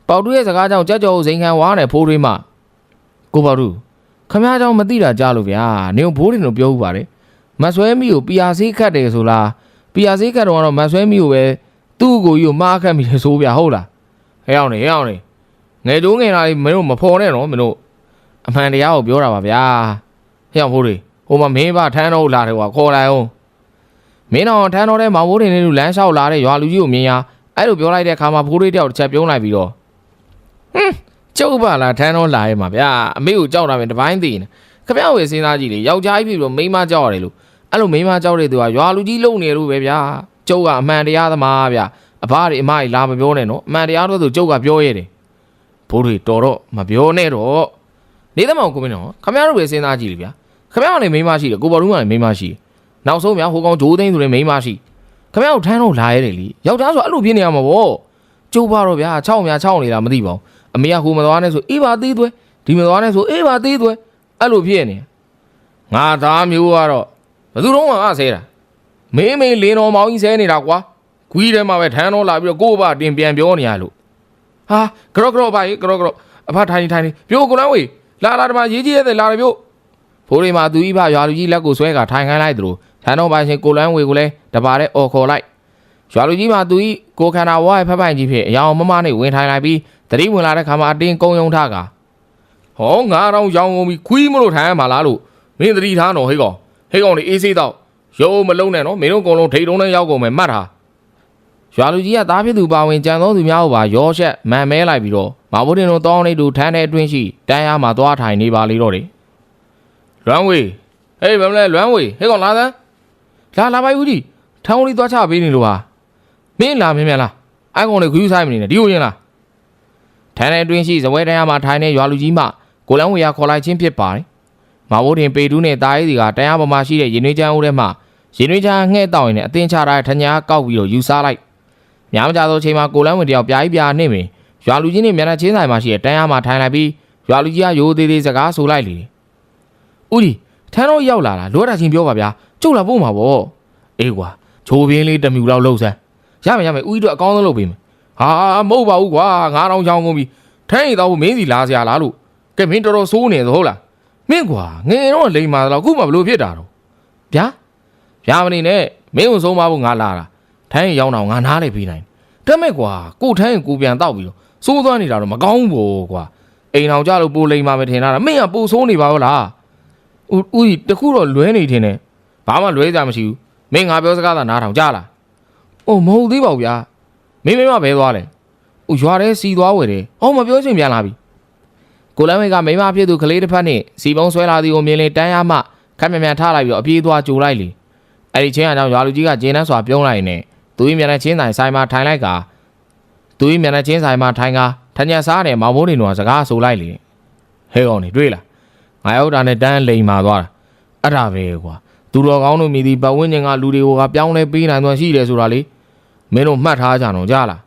ပေါတူးရဲ့စကားကြောင့်ကြက်ကြော်စိန်ခံဝါနဲ့ဖိုးထွေးမှကိုပေါတူးခမ ्या เจ้าမသိတာကြားလို့ဗျာနင်ဘိုးတင်တို့ပြောဥပါတယ်မဆွဲမီကိုပီယာဆေးခတ်တယ်ဆိုလားပီယာဆေးခတ်တော့မဆွဲမီကိုပဲသူ့ကိုကြီးကိုမှားခတ်မိတယ်ဆိုဗျာဟုတ်လားဟဲ့အောင်နေငယ်တိုးငယ်လာမင်းတို့မဖော်နဲ့နော်မင်းတို့အမှန်တရားကိုပြောတာပါဗျာဟဲ့အောင်ဖိုးတွေဟိုမှာမင်းဘထမ်းတော့လာတယ်ကွာခေါ်လိုက်အောင်မင်းတော်ထမ်းတော်တဲ့မောင်ဘိုးတင်နဲ့လူလမ်းလျှောက်လာတဲ့ရွာလူကြီးကိုမြင်ရအဲ့လိုပြောလိုက်တဲ့အခါမှာဖိုးတွေတယောက်တစ်ချက်ပြုံးလိုက်ပြီးတော့ကျုပ်ပါလားထမ်းတော်လာရဲ့မှာဗျာအမေကိုကြောက်တာပဲတပိုင်းသိနေခမ ्या ဝယ်စဉ်းစားကြည့်လေယောက်ျားကြီးပြီးတော့မိန်းမကြောက်ရတယ်လို့အဲ့လိုမိန်းမကြောက်တဲ့သူကရွာလူကြီးလုံနေလို့ပဲဗျာကျုပ်ကအမှန်တရားသမားဗျာအဖတွေအမကြီးလာမပြောနဲ့နော်အမှန်တရားတော့ဆိုကျုပ်ကပြောရတယ်ဘိုးတွေတော်တော့မပြောနဲ့တော့နေသမောင်ကိုမင်းနော်ခမ ्या တို့ပဲစဉ်းစားကြည့်လေဗျာခမ ्या ကလည်းမိန်းမရှိတယ်ကိုပေါ်တို့ကလည်းမိန်းမရှိနောက်ဆုံးဗျာဟိုကောင်ဂျိုးသိန်းဆိုတဲ့မိန်းမရှိခမ ्या ကိုထမ်းတော့လာရတယ်လीယောက်ျားဆိုအဲ့လိုပြင်းနေရမှာပေါ့ ကျိုးပါတော့ဗျာ6များ6နေတာမသိပါဘူးအမေကဟိုမသွားနဲ့ဆိုအေးပါသေးသွဲဒီမသွားနဲ့ဆိုအေးပါသေးသွဲအဲ့လိုဖြစ်နေငါသားမျိုးကတော့ဘယ်သူတော့မှငါဆဲတာမင်းလင်းတော်မောင်ကြီးဆဲနေတာကွာခွီးထဲမှာပဲထမ်းတော့လာပြီးတော့ကို့ဘတင်ပြန်ပြောနေရလို့ဟာကြော့ပါကြီးကြော့အဖထိုင်ပြိုးကိုလန်းဝေးလာဓမ္မရေးကြီးရဲ့လာတယ်ပြိုးဖိုးရီမှာသူဤဖရွာလူကြီးလက်ကိုဆွဲကထိုင်ခိုင်းလိုက်သလိုထန်းတော်ပိုင်ရှင်ကိုလန်းဝေကိုလည်းတပါတဲ့အော်ခေါ်လိုက်ရွာလူကြီးမှာသူဤကိုခန္ဓာဝါရဲ့ဖက်ပိုင်ကြီးဖြစ်အယောင်မမနဲ့ဝင်ထိုင်လိုက်ပြီးတတိဝင်လာတဲ့ခါမှာအတင်းကုန်းယုံထကဟောငါတော့ရောင်းကုန်ပြီခွီးမလို့ထိုင်ရမှာလားလို့မင်းတတိထားတော့ဟေးကောင်နေအေးစေးတော့ရုံမလုံးနဲ့နော်မင်းတို့အကုန်လုံးထိတ်တုံးနဲ့ရောက်ကုန်မယ်မှတ်ထားရွာလူကြီးကသားဖြစ်သူပါဝင်ကြံသောသူများကိုပါရောရှက်မန်မဲလိုက်ပြီးတော့မဘိုးတင်တို့တောင်းနေတူထမ်းတဲ့အတွင်းရှိတန်းရမှာသွားထိုင်နေပါလေတော့တယ်လွမ်းဝေးဟေးဗမလဲလွမ်းဝေးဟေးကောင်လာစမ်းလာပါဦးကြီးထောင်းလေးသွားချပေးနေလို့ဟာမင်းလာမင်းမြန်လားအိုင်ကောင်လေးခူးဆိုင်မနေနဲ့ဒီကိုရင်လားထန်းတဲ့အတွင်းရှိဇပွဲတန်းရမှာထိုင်နေရွာလူကြီးမှကိုလန်းဝေရခေါ်လိုက်ခြင်းဖြစ်ပါတယ်မဘိုးတင်ပေတူးနဲ့တားရီစီကတန်းရပေါ်မှာရှိတဲ့ရင်နှွေးချမ်းဦးထဲမှာရင်နှွေးချမ်းငှဲ့တောက်ရင်လည်းအတင်းချထားတဲ့ထညာကောက်ပြီးတော့ယူစားလိုက်များမကြသောအချိန်မှာကိုလန်းဝေတယောက်ပြားကြီးပြားနေပင်ရွာလူကြီးနဲ့မျက်နှာချင်းဆိုင်မှာရှိတဲ့တန်းရမှာထိုင်လိုက်ပြီးရွာလူကြီးကရိုးသေးသေးစကားဆိုလိုက်လေဦးဒီထန်းတော့ရောက်လာတာလောတာချင်းပြောပါဗျာကျုပ်လာပို့မှာပေါ့အေးကွာချိုးပြင်းလေးတမြူလောက်လှုပ်စမ်းရမယ်ဦးကြီးတို့အကောင်းဆုံးလုပ်ပေးမယ်ဟာမဟုတ်ပါဘူးကွာငါတော့ချောင်းကုန်ပြီထိုင်းရီတော့မင်းစီလာစရာလားလို့ကဲမင်းတော်ဆိုးနေသဟုတ်လားမင်းကွာငယ်တော့လိမ်မာတော့ခုမှဘလို့ဖြစ်တာတော့ဗျာမနေနဲ့မင်းကိုဆုံးမဖို့ငါလာတာထိုင်းရီရောက်တော့ငါနားလေပြီးနိုင်တက်မဲ့ကွာကိုထိုင်းရီကိုပြန်တောက်ပြီးတော့စိုးသွားနေတာတော့မကောင်းဘူးကွာအိမ်အောင်ကြလို့ပိုလိမ်မာပဲထင်တာမင်းကပိုဆိုးနေပါဘူးလားဦးကြီးတခုတော့လွဲနေထင်တယ်ဘာမှလွဲကြမရှိဘူးမင်းငါပြောစကားသာနားထောင်ကြလားအိုးမဟုတ်သေးပါဘူးဗျာမင်းမဘဲသွားလဲရွာထဲစီသွားဝယ်တယ်ဟောမပြောချင်ပြန်လာပြီကိုလမ်းဝေကမိမဖြစ်သူကလေးတစ်ဖက်နဲ့စီပုံးဆွဲလာသည်ကိုမြင်လေတန်းရမှခက်မြန်ထားလိုက်ပြီးတော့အပြေးသွားကြိုလိုက်လေအဲ့ဒီချင်းအကြောင်းရွာလူကြီးကဂျင်းနှန်းစွာပြုံးလိုက်နေသူ၏မျက်နှာချင်းဆိုင်မှာထိုင်လိုက်ကသူ၏မျက်နှာချင်းဆိုင်မှာထိုင်ကထညက်စားတယ်မောင်မိုးနေတော့စကားဆိုလိုက်လေဟဲကောင်နေတွေ့လားငါရောက်တာနဲ့တန်းလိန်မာသွားတာအဲ့ဒါပဲကွာသူတော်ကောင်းတို့မိသည်ပတ်ဝန်းကျင်ကလူတွေကိုကပြောင်းလဲပေးနိုင်သွားရှိတယ်ဆိုတာလေမင်းတို့မှတ်ထားကြတော့ကြားလာ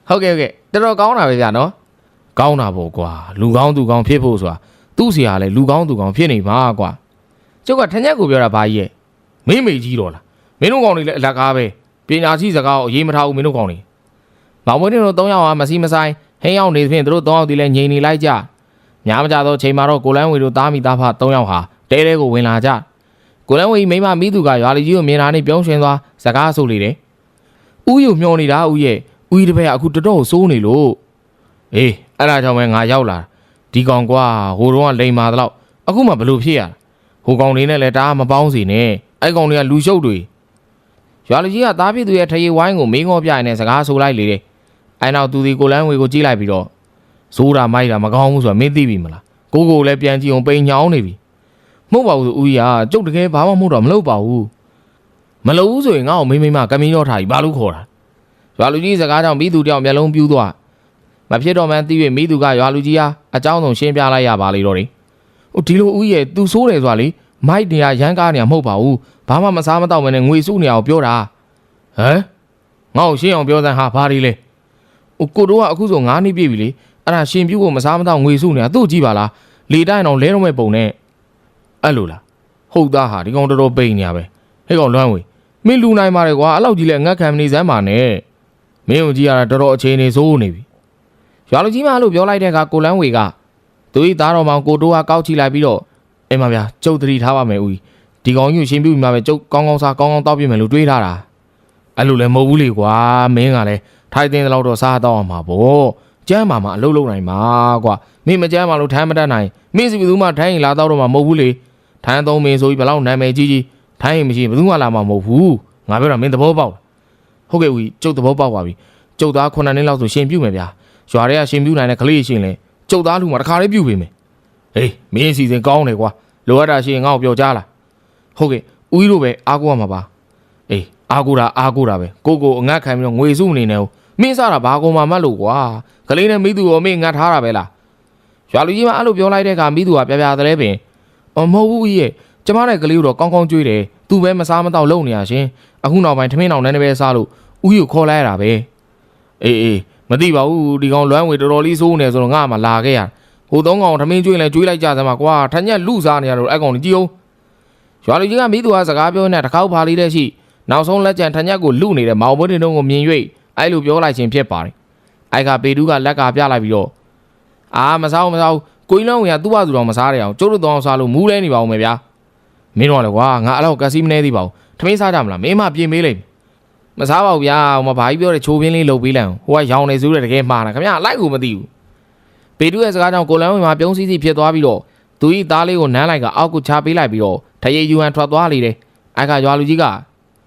းဟုတ်ကဲ့တော်တော်ကောင်းတာပဲဗျာနော်ကောင်းတာပေါ့ကွာလူကောင်းသူကောင်းဖြစ်ဖို့ဆိုတာသူ့ဆရာလည်းလူကောင်းသူကောင်းဖြစ်နေမှာကွာကျုပ်ကထညက်ကိုပြောတာဘာကြီးရဲ့မင်းမေကြီးတော့လားမင်းတို့ကောင်တွေလည်းအလက်ကားပဲပညာရှိစကားကိုအရေးမထားဘူးမင်းတို့ကောင်တွေမောင်မွေးတို့3ယောက်ဟာမစီမဆိုင်ဟင်းရောက်နေသဖြင့်တို့3ယောက်ဒီလည်းငြိမ်နေလိုက်ကြများမကြသောချိန်မှာတော့ကိုလန်းဝေတို့သားမိသားဖ3ယောက်ဟာတဲတဲကိုဝင်လာကြကိုလန်းဝေမိမမိသူကရွာလူကြီးကိုမြင်လာနေပြုံးရွှင်သွားစကားဆိုလေတယ်ဥယျမျောနေတာဥရဲ့ဥတပည့်ကအခုတော်တော်စိုးနေလို့အေးအဲ့ဒါကြောင့်ပဲငါရောက်လာဒီကောင်ကွာဟိုတုန်းကလိန်မာတော့အခုမှဘလို့ဖြစ်ရဟိုကောင်လေးနဲ့လည်းတအားမပေါင်းစီနဲ့အဲ့ကောင်လေးကလူရှုပ်တွေရွာလူကြီးကသားဖြစ်သူရဲ့ထရေဝိုင်းကိုမင်းငေါပြရင်စကားဆိုလိုက်လေတယ်အဲ့နောက်သူဒီကိုလန်းဝေကိုကြည့်လိုက်ပြီးတော့စိုးတာမိုက်တာမကောင်းဘူးဆိုတာမင်းသိပြီမလားကိုလည်းပြန်ကြည့်အောင်ပိန်ညောင်းနေပြီမဟုတ်ပါဘူးဦးကြီးကကျုပ်တကယ်ဘာမှမဟုတ်တော့မလုပ်ပါဘူးမလုပ်ဘူးဆိုရင်ငါ့ကိုမိမကမင်းရောထားပြီးဘာလို့ခေါ်တာရွာလူကြီးစကားကြောင့်မိသူတယောက်မျက်လုံးပြူးသွားမဖြစ်တော့မှန်းသိ၍မိသူကရွာလူကြီးဟာအကြောင်းဆုံးရှင်းပြလိုက်ရပါလေတော့တယ်ဒီလိုဦးရဲ့သူဆိုးတယ်ဆိုတာလေမိုက်နေရရမ်းကားနေရမဟုတ်ပါဘူးဘာမှမစားမတော့မနဲ့ငွေစုနေအောင်ပြောတာဟမ်ငါ့ကိုရှင်းအောင်ပြောစမ်းဟာဘာတွေလဲကိုတို့ကအခုဆို9နှစ်ပြည့်ပြီလေအဲ့ဒါရှင်ပြူကိုမစားမတော့ငွေစုနေတာသူ့ကြည့်ပါလားလေတိုင်းအောင်လဲတော့မဲ့ပုံနဲ့အဲ့လိုလားဟုတ်သားဟာဒီကောင်တော်တော်ပိန်နေရပဲဟဲ့ကောင်လွမ်းဝေမင်းလူနိုင်ပါတယ်ကွာအဲ့လောက်ကြီးလဲငတ်ခံမနေစမ်းပါနဲ့မင်းကိုကြည့်ရတာတော်တော်အခြေအနေဆိုးနေပြီရွာလူကြီးမလို့ပြောလိုက်တဲ့အခါကိုလန်းဝေကသူ၏သားတော်မောင်ကိုတိုးကကောက်ချလိုက်ပြီးတော့အိမ်မဗျာကျုပ်သတိထားပါမယ်ဦးဒီကောင်ကြီးရှင်ပြူမှာပဲကျုပ်ကောင်းကောင်းစားကောင်းကောင်းတောက်ပြမယ်လို့တွေးထားတာအဲ့လိုလည်းမဟုတ်ဘူးလေကွာမင်းကလည်းထိုက်တဲ့လောက်တော့စားတော့အောင်မှာပေါ့ကျမ်းမာမှာအလုပ်လုပ်နိုင်မှာကွာမင်းမကျမ်းမာလို့ထမ်းမတတ်နိုင်မင်းစီဘယ်သူမှထိုင်းရင်လာတော့မှာမဟုတ်ဘူးလေထမ်းသုံးမင်းဆိုပြီးဘယ်လောက်နာမည်ကြီးထိုင်းရင်မရှိဘယ်သူမှလာမှာမဟုတ်ဘူးငါပြောတာမင်းသဘောပေါက်ဟုတ်ကဲ့ဦးကျုပ်သဘောပေါက်ပါပြီကျုပ်သား9နှစ်လောက်ဆိုရှင်ပြူမယ်ဗျာရွာတွေကရှင်ပြူနိုင်တဲ့ကလေးရှင်လဲကျုပ်သားလူမှာတခါလေးပြူပေးမယ်ဟေးမင်းစီစဉ်ကောင်းတယ်ကွာလိုအပ်တာရှင်ငါ့ကိုပြောကြလားဟုတ်ကဲ့ဦးကြီးတို့ပဲအားကိုးရမှာပါအေးအားကိုးတာပဲကိုအငတ်ခံပြီးတော့ငွေစုအနေနဲ့မင်းစားတာဘာကုန်မှမတ်လို့ကွာကလေးနဲ့မိသူရောမင်းငတ်ထားတာပဲလားရွာလူကြီးမအဲ့လိုပြောလိုက်တဲ့အခါမိသူကပြပြသလဲပင်မဟုတ်ဘူးကြီးရဲ့ကျမနဲ့ကလေးတို့ကောင်းကောင်းကြွေးတယ်သူပဲမစားမတော့လုံနေရရှင်အခုနောက်ပိုင်းထမင်းအောင်နန်းနေပဲစားလို့ဦးကြီးကိုခေါ်လိုက်ရတာပဲအေး မသိပါဘူးဒီကောင်လွမ်းဝေတော်တော်လေးစိုးနေဆိုတော့ငါမှလာခဲ့ရဟိုသုံးကောင်ထမင်းကျွေးလဲကျွေးလိုက်ကြစမ်းပါကွာထညက်လူစားနေရတော့အဲ့ကောင်ကြီးကြည့်အောင်ရွာလူကြီးကမိသူဟာစကားပြောနေတစ်ခေါက်ဖာလေးတဲ့ရှိနောက်ဆုံးလက်ကျန်ထညက်ကိုလူနေတဲ့မောင်မွေးတင်တို့ကိုမြင်၍အဲ့လိုပြောလိုက်ခြင်းဖြစ်ပါတယ်အဲ့ကပေတူးကလက်ကပြလိုက်ပြီးတော့အာမစားကိုင်းလုံးဝင်ကသူ့ဘာသူတော်မစားရအောင်ကျုပ်တို့တော့စားလို့မူးလဲနေပါဦးမယ်ဗျာမင်းတို့ကလည်းကွာငါအဲ့လောက်ကစီမနေသေးပါဘူးထမင်းစားကြမလားမင်းမပြင်ပေးလိုက်မစားပါဘူးဗျာဟိုမှာဘာကြီးပြောတဲ့ချိုးပင်းလေးလှုပ်ပေးလိုက်အောင်ဟိုကရောင်နေစိုးတဲ့တကယ်မှားတာခင်ဗျာလိုက်ကိုမသိဘူးပေတူးရဲ့စကားကြောင့်ကိုလန်းဝင်မှာပြုံးစီစီဖြစ်သွားပြီးတော့သူဤသားလေးကိုနမ်းလိုက်ကအောက်ကိုချပေးလိုက်ပြီးတော့ထရေယူဟန်ထွက်သွားလေတယ်အဲ့ကရွာလူကြီးက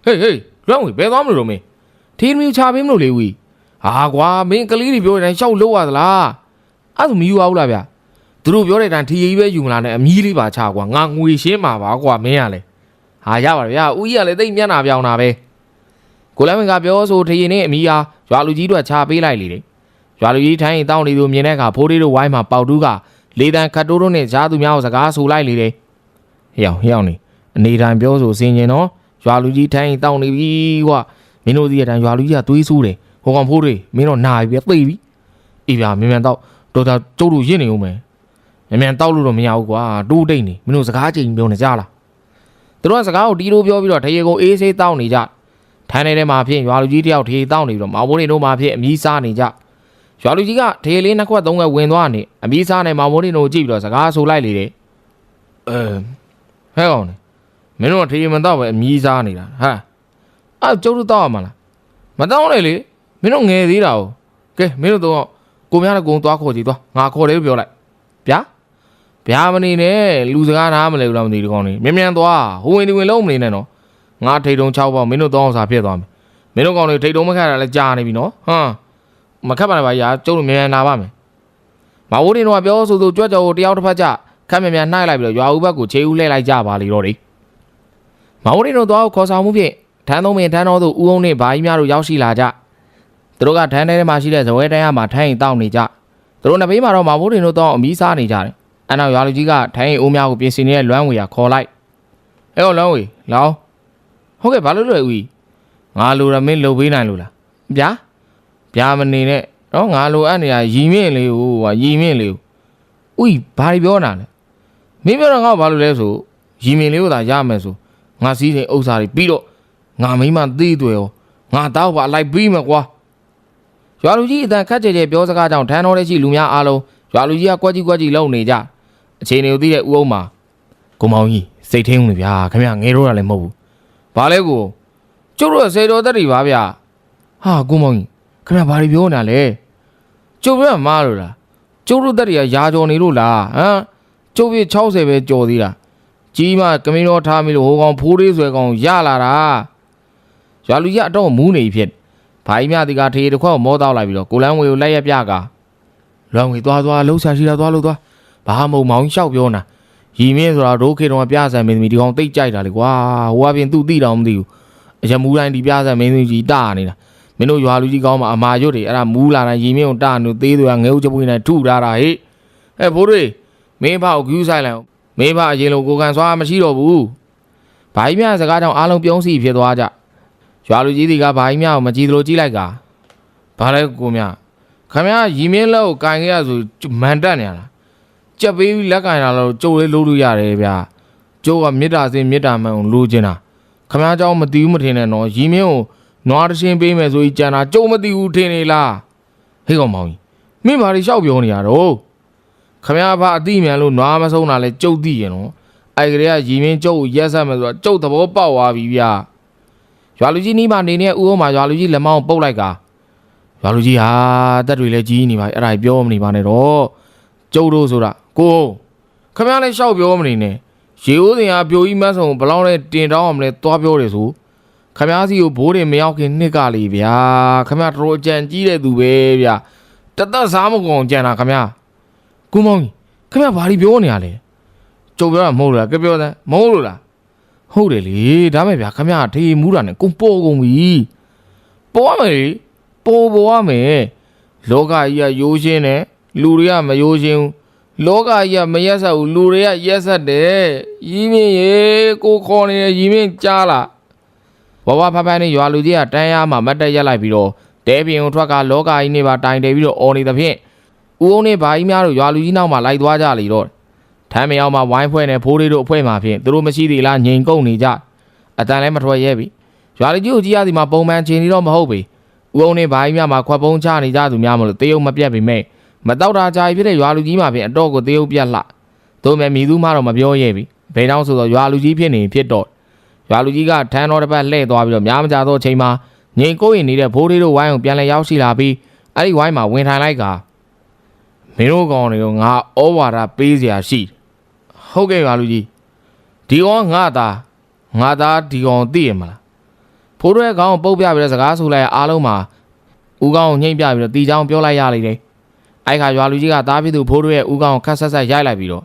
ဟေးလွမ်းဝင်ဘယ်သွားမလို့တော့မင်းထင်းမျိုးချပေးမလို့လေဝီဟာကွာမင်းကလေးတွေပြောတဲ့အတိုင်းရှောက်လို့ရသလားအဲ့ဒါမယူအောင်လားဗျာသူတို့ပြောတဲ့အတိုင်းထရေကြီးပဲယူမလားနဲ့အမီးလေးပါချကွာငါငွေရှင်းမှာပါကွာမင်းကလေဟာရပါဗျာဦးကြီးကလည်းသိမျက်နှာပြောင်တာပဲကိုလန်းဝင်ကပြောဆိုထရေနဲ့အမီးဟာရွာလူကြီးတို့ချပေးလိုက်လေတယ်ရွာလူကြီးထိုင်းတောင်းနေသူမြင်တဲ့အခါဖိုးလေးတို့ဝိုင်းမှာပေါက်တူးကလေတန်ခတ်တိုးတို့နဲ့ဈာသူများကိုစကားဆိုလိုက်လေတယ်ဟေ့အောင်နေအနေတိုင်းပြောဆိုစင်ကျင်တော့ရွာလူကြီးထိုင်းတောင်းနေပြီကွာမင်းတို့ဒီအတိုင်းရွာလူကြီးကသွေးဆူးတယ်ဟိုကောင်ဖိုးတွေမင်းတို့နာပြီသိပြီအေးဗျာမြန်တော့တော်တော်ကျုပ်တို့ရင့်နေဦးမယ်မြန်တောက်လို့တော့မရဘူးကွာတိုးတိတ်နေမင်းတို့စကားချိန်ပြောနေကြလားသူတို့ကစကားကိုတီးလို့ပြောပြီးတော့ထရေကိုအေးဆေးတောင်းနေကြထိုင်းနေတဲ့မှာဖြစ်ရွာလူကြီးတယောက်ထရေတောင်းနေပြီးတော့မောင်ဖိုးတွေတို့မှာဖြစ်အမီးစားနေကြရွာလူကြီးကထရေလေးနှစ်ခွက်သုံးခွက်ဝင်သွားနေအမီးစားနဲ့မောင်ဖိုးတွေတို့ကြည့်ပြီးတော့စကားဆိုလိုက်လေတယ်ဟဲ့ကောင်မင်းတို့ထရေမတော့ပဲအမီးစားနေတာဟာအဲ့ကျုပ်တို့တောက်ရမှာလားမတောင်းနဲ့လေမင်းတို့ငယ်သေးတာ哦ကဲမင်းတို့တော့ကိုများလည်းကုံသွားခေါ်ကြည့်သွားငါခေါ်တယ်လို့ပြောလိုက်ဗျာမနေနဲ့လူစကားနားမလဲဘူးလားမသိဒီကောင်နေမြန်သွားဟိုဝင်ဒီဝင်လုံးမနေနဲ့နော်ငါထိတ်တုံ6ပေါက်မင်းတို့တောင်းစားဖြစ်သွားမယ်မင်းတို့ကောင်တွေထိတ်တုံမခတ်တာလည်းကြာနေပြီနော်ဟမ်မခတ်ပါနဲ့ပါရာကျုပ်တို့မြန်နာပါမယ်မဝိုးတင်တော့ပြောဆိုကြွကြော်တယောက်တစ်ဖက်ကြခက်မြန်နှိုက်လိုက်ပြီးတော့ရွာဦးဘက်ကိုခြေဦးလှည့်လိုက်ကြပါလေတော့လေမဝိုးတင်တို့တော့ခေါ်ဆောင်မှုဖြင့်ထန်းသုံးပင်ထန်းတော်တို့ဦးအောင်နဲ့ဘာကြီးများတို့ရောက်ရှိလာကြသူတို့ကထန်းထဲမှာရှိတဲ့ဇဝဲတန်းရမှာထိုင်းတောင်းနေကြသူတို့နှစ်ဘေးမှာတော့မဝိုးတင်တို့တော့အမီးစားနေကြတယ်အဲ့နောက်ရွာလူကြီးကထိုင်းအိုးများကိုပြင်ဆင်နေတဲ့လွမ်းဝေရခေါ်လိုက်ဟဲ့လွမ်းဝေလောင်းဟုတ်ကဲ့ဘာလို့လဲဦးငါလိုရမင်းလှုပ်ပေးနိုင်လို့လားဗျာမနေနဲ့တော့ငါလိုအပ်နေတာရီမြင့်လေးဟိုရီမြင့်လေးဦးဘာပြောတာလဲမင်းပြောတော့ငါဘာလို့လဲဆိုရီမြင့်လေးကိုသာရမယ်ဆိုငါစီးတဲ့ဥစ္စာတွေပြီးတော့ငါမိမသေးတယ်ရောငါတောက်ပါလိုက်ပြီးမယ်ကွာရွာလူကြီးအတန်ခက်ကြဲကြဲပြောစကားကြောင့်ထန်းတော်တဲ့ရှိလူများအားလုံးရွာလူကြီးကကွက်ကြီးလုံနေကြအခြေအနေကိုသိတဲ့ဦးအောင်မှာကိုမောင်ကြီးစိတ်ထင်းဦးလေဗျာခင်ဗျငယ်တော့တာလည်းမဟုတ်ဘူးဘာလဲကိုကျုပ်တို့စေတော်တက်တွေပါဗျာဟာကိုမောင်ကြီးခင်ဗျဘာတွေပြောနေတာလဲကျုပ်ပြောမှားလို့လားကျုပ်တို့တက်တွေကရာကြော်နေလို့လားဟမ်ကျုပ်ပြ60ပဲကြော်သေးတာကြီးမကမင်းတော်ထားမိလို့ဟိုကောင်ဖိုးလေးဆွဲကောင်ရလာတာရွာလူကြီးအတော့မူးနေဖြစ်ဘာကြီးများဒီကထေးတစ်ခွက်မောတောက်လိုက်ပြီးတော့ကိုလန်းဝေကိုလက်ရပြကလွမ်းဝေသွားလှုပ်ရှားရှိတာသွားလို့သွားဘာမှမဟုတ်မောင်ရှောက်ပြောနာရီမင်းဆိုတာဒိုးခေတော်ပြဆန်မင်းသမီးဒီကောင်တိတ်ကြိုက်တာလေကွာဟိုအပြင်သူ့တိတောင်မသိဘူးအရမူးတိုင်းဒီပြဆန်မင်းသမီးကြီးတာနေတာမင်းတို့ရွာလူကြီးကောင်းမှာအမာရွတ်တွေအဲ့ဒါမူးလာတိုင်းရီမင်းကိုတာနုသေးသူကငဲဥချပွေးနဲ့ထုထားတာဟေ့ဘိုးတွေမင်းဖကိုဂူးဆိုင်လိုက်မင်းဖအရင်လိုကိုကန်စွာမရှိတော့ဘူးဘာကြီးများစကားကြောင့်အားလုံးပြုံးစီဖြစ်သွားကြရွာလူကြီးတွေကဘာကြီးများကိုမကြည့်သလိုကြည့်လိုက်ကဘာလဲကိုမြခင်ဗျာရီမင်းလက်ကိုကန်ခဲ့ရဆိုမန်တက်နေရလားကြက်ပေးပြီးလက်ကန်လာလို့ကျုပ်လေးလို့လို့ရတယ်ဗျာကျုပ်ကမေတ္တာစင်မေတ္တာမှန်ကိုလိုချင်တာခင်ဗျားเจ้าမသိဘူးမထင်နဲ့နော်ရီမင်းကိုနွားတရှင်းပေးမယ်ဆိုပြီးကြံတာကျုပ်မသိဘူးထင်နေလားဟေးကောင်မောင်ကြီးမင်းဘာတွေလျှောက်ပြောနေရတော့ခင်ဗျားဘာအတိမြန်လို့နွားမဆုံးတာလဲကျုပ်သိရင်နော်အဲ့ကလေးကရီမင်းကျုပ်ကိုရက်ဆက်မယ်ဆိုတော့ကျုပ်သဘောပေါက်သွားပြီဗျာရွာလူကြီးနီးမှနေနေဦးအောင်မှာရွာလူကြီးလက်မောင်းပုတ်လိုက်ကရွာလူကြီးဟာတက်တွေလည်းကြီးနေပါအဲ့ဒါပြောမနေပါနဲ့တော့ကျုပ်တို့ဆိုတာကိုခင်ဗျားလည်းရှောက်ပြောမနေနဲ့ရေဦးစင်ဟာပြိုကြီးမတ်ဆုံဘလောက်နဲ့တင်တောင်းအောင်လဲသွားပြောတယ်ဆိုခင်ဗျားစီကိုဘိုးတွေမရောက်ခင်နှစ်ကလေးဗျာခင်ဗျားတော်အကြံကြီးတဲ့သူပဲဗျာတသက်စားမကုန်ကြံတာခင်ဗျားကိုမောင်ကြီးခင်ဗျားဘာတွေပြောနေရလဲကျုပ်ပြောတာမဟုတ်လားကြပြောတယ်မဟုတ်လို့လားဟုတ်တယ်လေဒါမဲ့ဗျာခင်ဗျားထေးမူးတာနဲ့ကုန်ပေါ်ကုန်ပြီပေါ်ရမယ်ပေါ်ရမယ်လောကကြီးကရိုးရှင်းတယ်လူတွေကမရိုးရှင်းဘူးလောကကြီးကမရက်ဆက်ဘူးလူတွေကရက်ဆက်တယ်ရီးမင်းရေကိုခေါ်နေရီးမင်းကြားလားဘဝဖဖနဲ့ရွာလူကြီးကတန်းရမှာမတ်တက်ရက်လိုက်ပြီးတော့ တဲပြင်ကိုထွက်ကလောကကြီးနေပါတိုင်တယ်ပြီးတော့အော်နေသဖြင့်ဦးအောင်နဲ့ဘာကြီးများတို့ရွာလူကြီးနောက်မှာလိုက်သွားကြလေတော့ထမ်းမရောက်မှဝိုင်းဖွဲ့နဲ့ဖိုးလေးတို့အဖွဲ့မှဖြင့်သူတို့မရှိသေးလားငြိမ်ကုန်နေကြအတန်လည်းမထွက်ရဲပြီရွာလူကြီးကိုကြည့်ရသည်မှာပုံမှန်ချင်းနေတော့မဟုတ်ပေဦးအောင်နဲ့ဘာကြီးများမှာခွက်ပုံးချနေကြသူများမလို့တေးုံမပြတ်ပေမဲ့မတော့တာကြာဖြစ်တဲ့ရွာလူကြီးမှဖြင့်အတော့ကိုတေးုံပြတ်လှသို့မဲ့မိသူမှတော့မပြောရဲပြီဘယ်တော့ဆိုတော့ရွာလူကြီးဖြစ်နေဖြစ်တော့ရွာလူကြီးကထန်းတော်တစ်ပတ်လှည့်သွားပြီးတော့များမကြသောအချိန်မှာငိန်ကိုရင်နေတဲ့ဖိုးလေးတို့ဝိုင်းအောင်ပြန်လဲရောက်ရှိလာပြီးအဲ့ဒီဝိုင်းမှာဝင်ထိုင်လိုက်ကမင်းတို့ကောင်တွေကငါဩဝါဒပေးစရာရှိဟုတ်ကဲ့ရွာလူကြီးဒီကောင်ငါသားဒီကောင်သိရမလားဖိုးတို့ကောင်ပုတ်ပြပြီးတော့စကားဆိုလိုက်အားလုံးမှာဦးကောင်ညှိမ့်ပြပြီးတော့တီချောင်းပြောလိုက်ရလေတယ်အဲ့ခါရွာလူကြီးကသားဖြစ်သူဖိုးတို့ရဲ့ဦးကောင်ခက်ဆက်ဆက်ရိုက်လိုက်ပြီးတော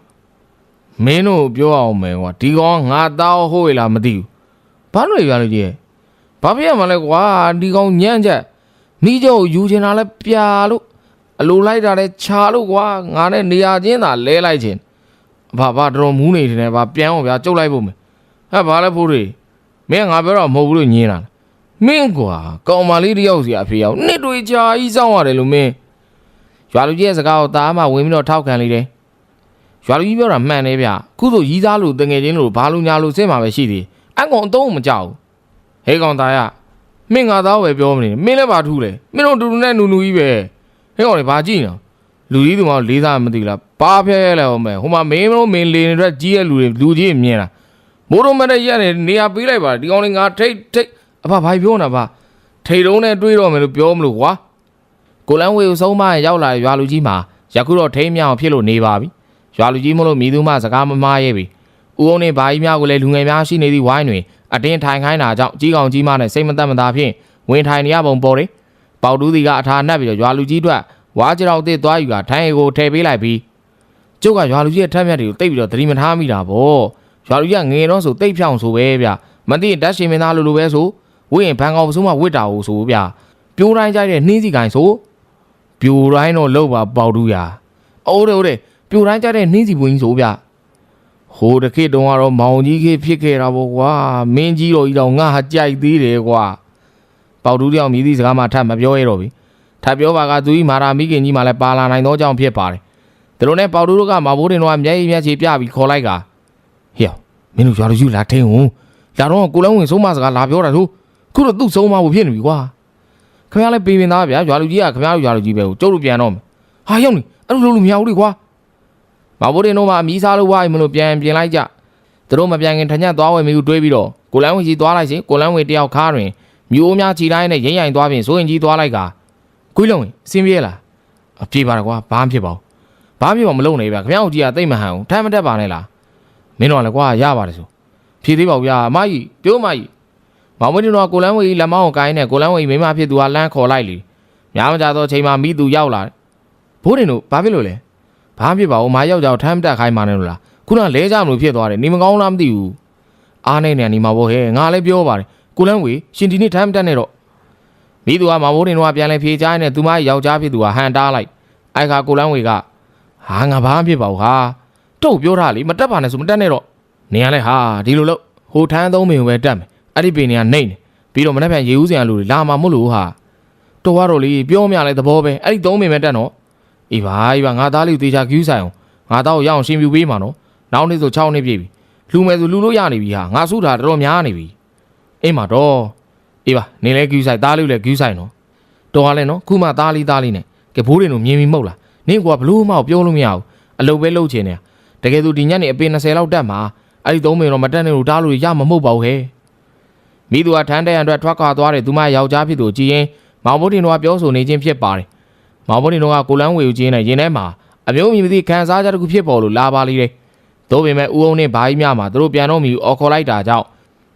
့မင်းတို့ပြောအောင်မယ်ကွာဒီကောင်ငါသားဟုတ်ရလားမသိဘူးဘာလို့ရွာလူကြီးရဲ့ဘာဖြစ်ရမလဲကွာဒီကောင်ညံ့ချက်မိကျော်ယူချင်တာလဲပြာလို့အလိုလိုက်တာလဲခြာလို့ကွာငါနဲ့နေရာချင်းသာလဲလိုက်ချင်းဘာတော်မူးနေတယ်ဗျာပြန်အောင်ဗျာကျုပ်လိုက်ဖို့မယ်ဟဲ့ဘာလဲဖိုးတွေမင်းငါပြောတော့မဟုတ်ဘူးလို့ညင်းတာမင်းကွာကောင်မလေးတယောက်စီအဖေရောက်နှစ်တွေကြာကြီးစောင်းရတယ်လို့မင်းရွာလူကြီးရဲ့စကားကိုသားမှဝင်ပြီးတော့ထောက်ခံလိုက်တယ်ရွာလူကြီးပြောတာမှန်တယ်ဗျခုဆိုရီးသားလို့တငယ်ချင်းလို့ဘာလို့ညာလို့စင်မှာပဲရှိသေးအကောင်အတုံးမကြောက်ဟေးကောင်သားရမင်းငါသားပဲပြောမနေမင်းလည်းဘာထူးလဲမင်းတို့တူတူနဲ့နူနူကြီးပဲဟေးကောင်လေးဘာကြည့်နော်လူကြီးသူမလေးစားမသိလားဘာဖျဲလဲဟိုမဲ့ဟိုမှာမင်းတို့မင်းလေနေတဲ့ကြီးရဲ့လူကြီးမြင်လားမိုးတို့မတဲ့ရက်နေနေရာပေးလိုက်ပါဒီကောင်လေးငါထိတ်အဖဘာပြောနေတာဗထိတ်တုံးနဲ့တွေးတော့မယ်လို့ပြောမလို့ကွာကိုလန်းဝေကိုဆုံးမရောက်လာရွာလူကြီးမှာယခုတော့ထိမ်းမြောင်ဖြစ်လို့နေပါပြီရွာလူကြီးမလို့မိသူမစကားမမားရဲပြီဦးအောင်နဲ့ဘာကြီးများကိုလည်းလူငယ်များရှိနေသည့်ဝိုင်းတွင်အတင်းထိုင်ခိုင်းတာကြောင့်ကြီးကောင်ကြီးမနဲ့စိတ်မသက်မသာဖြင့်ဝင်ထိုင်နေရပုံပေါ်တယ်ပေါတူးစီကအထာနှက်ပြီးတော့ရွာလူကြီးတို့ဝါးကြောင်တစ်သွားယူကထိုင်ရီကိုထည့်ပေးလိုက်ပြီးကျုပ်ကရွာလူကြီးရဲ့ထက်မြက်တွေကိုတိတ်ပြီးတော့သတိမထားမိတာဗောရွာလူကြီးကငယ်တော့ဆိုတိတ်ဖြောင်းဆိုပဲဗျမသိဓာတ်ရှင်မင်းသားလိုပဲဆိုဝိရင်ဘန်ကောင်ဆိုမှဝစ်တာကိုဆိုဗျပြိုးတိုင်းကြိုက်တဲ့နှင်းစီကိုင်ဆိုပြိုးတိုင်းတော့လောက်ပါပေါတူးရအိုးတယ်ပြိုးတိုင်းကြိုက်တဲ့နှင်းစီပွင့်ကြီးဆိုဗျဟိုတခေတ်တုန်းကတော့မောင်ကြီးခေဖြစ်ခဲ့တာဗောကွာမင်းကြီးတော်ကြီးတော့ငါဟာကြိုက်သေးတယ်ကွာပေါတူးတောင်မြည်သည့်စကားမှထပ်မပြောရတော့ပြီထပ်ပြောပါကသူကြီးမာရာမိခင်ကြီးမှလည်းပါလာနိုင်သောကြောင့်ဖြစ်ပါတယ်ဒါလိုနဲ့ပေါတူးတို့ကမဘိုးတင်တို့ကမျက်ရည်မျက်ခြေပြပြီးခေါ်လိုက်ကဟေ့မင်းတို့ရွာလူကြီးလာထိန်ဦးလာတော့ကိုလုံးဝင်ဆုံးမစကားလာပြောတာသူခုတော့သူ့ဆုံးမဖို့ဖြစ်နေပြီကွာခင်ဗျားလည်းပေးပင်သားဗျာရွာလူကြီးကခင်ဗျားတို့ရွာလူကြီးပဲကိုကျုပ်တို့ပြန်တော့မယ်ဟာရောက်နေအဲ့လိုလုပ်လို့မရဘူးလေကွာမဘိုးတင်တို့မှအမီးစားလို့ဝိုင်းမလို့ပြန်ပြင်လိုက်ကြသူတို့မပြန်ခင်ထညက်သွားဝယ်မျိုးတွေးပြီးတော့ကိုလန်းဝင်ကြီးသွားလိုက်စီကိုလန်းဝင်တယောက်ခါတွင်မျိုးများခြိတိုင်းနဲ့ရိမ့်ရိုင်သွားပြင်ဆိုရင်ကြီးသွားလိုက်ကကိုလုံးဝင်အစင်းပြေးလားအပြေးပါတော့ကွာဘာမှဖြစ်ပါဘူးမလုပ်နေဗျာခင်ဗျားတို့ကြီးကတိတ်မဟန်ဘူးထမ်းမတက်ပါနဲ့လားမင်းတို့ကလည်းကွာရပါတယ်ဆိုဖြေသေးပါဘူးဗျာအမကြီးပြောမကြီးမောင်မင်းတို့ကကိုလန်းဝေကြီးလက်မောင်းကိုကိုင်းနဲ့ကိုလန်းဝေကြီးမိမဖြစ်သူကလမ်းခေါ်လိုက်လေများမကြသောအချိန်မှာမိသူရောက်လာဘိုးတင်တို့ဘာဖြစ်လို့လဲဘာဖြစ်ပါဘူးမယောက်ျားထမ်းမတက်ခိုင်းမှနဲ့လို့လားခုနလဲကြမလို့ဖြစ်သွားတယ်နေမကောင်းလားမသိဘူးအားနေနေနေမှာဗောဟဲ့ငါလည်းပြောပါတယ်ကိုလန်းဝေရှင်ဒီနေ့ထမ်းမတက်နဲ့တော့မိသူကမောင်ဘိုးတင်တို့ကပြန်လဲဖြေချားနဲ့သူမယောက်ျားဖြစ်သူကဟန်တားလိုက်အဲ့ခါကိုလန်းဝေကဟာငါဘာမှဖြစ်ပါဘူးဟာတုတ်ပြောထားလေမတက်ပါနဲ့ဆိုမတက်နဲ့တော့နေရလဲဟာဒီလိုလို့ဟိုထမ်းသုံးပင်ပဲတက်မယ်အဲ့ဒီပင်တွေကနှိမ့်နေပြီးတော့မနေ့ပြန်ရေဦးစံလူတွေလာမှာမို့လို့ဟာတော်တော့လေပြောမရလဲသဘောပဲအဲ့ဒီသုံးပင်ပဲတက်တော့အေးပါငါသားလေးကိုတေချာကျူးဆိုင်အောင်ငါသားကိုရအောင်ရှင်ပြူပေးမှာနော်နောက်နေ့ဆို6နှစ်ပြည့်ပြီလူမယ်ဆိုလူလို့ရနေပြီဟာငါစုတာတော်များနေပြီအေးမှာတော့အေးပါနေလဲကျူးဆိုင်သားလေးလည်းကျူးဆိုင်နော်တော်ရလဲနော်ခုမှသားလေးနဲ့ကဲဘိုးတွေတို့မြင်ပြီးမဟုတ်လားနင့်ကွာဘလို့မှပြောလို့မရဘူးအလုပ်ပဲလုပ်ချင်တယ်တကယ်သူဒီညနေအပေ20လောက်တက်မှာအဲ့ဒီသုံးပင်တော့မတက်နေလို့တားလို့ရမှာမဟုတ်ပါဘူးဟဲ့မိသူကထမ်းတဲ့အတွက်ထွက်ခွာသွားတယ်သူမယောက်ျားဖြစ်သူကြည်ရင်မောင်ဘိုးတင်တို့ကပြောဆိုနေခြင်းဖြစ်ပါတယ်မောင်ဘိုးတင်တို့ကကိုလန်းဝေကိုကြည်နေရင်ထဲမှာအမျိုးမြင်မသိခံစားချက်တစ်ခုဖြစ်ပေါ်လို့လာပါလိမ့်တယ်သို့ပေမဲ့ဦးအောင်နဲ့ဘာကြီးများမှာသူတို့ပြန်တော့မီအော်ခေါ်လိုက်တာကြောင့်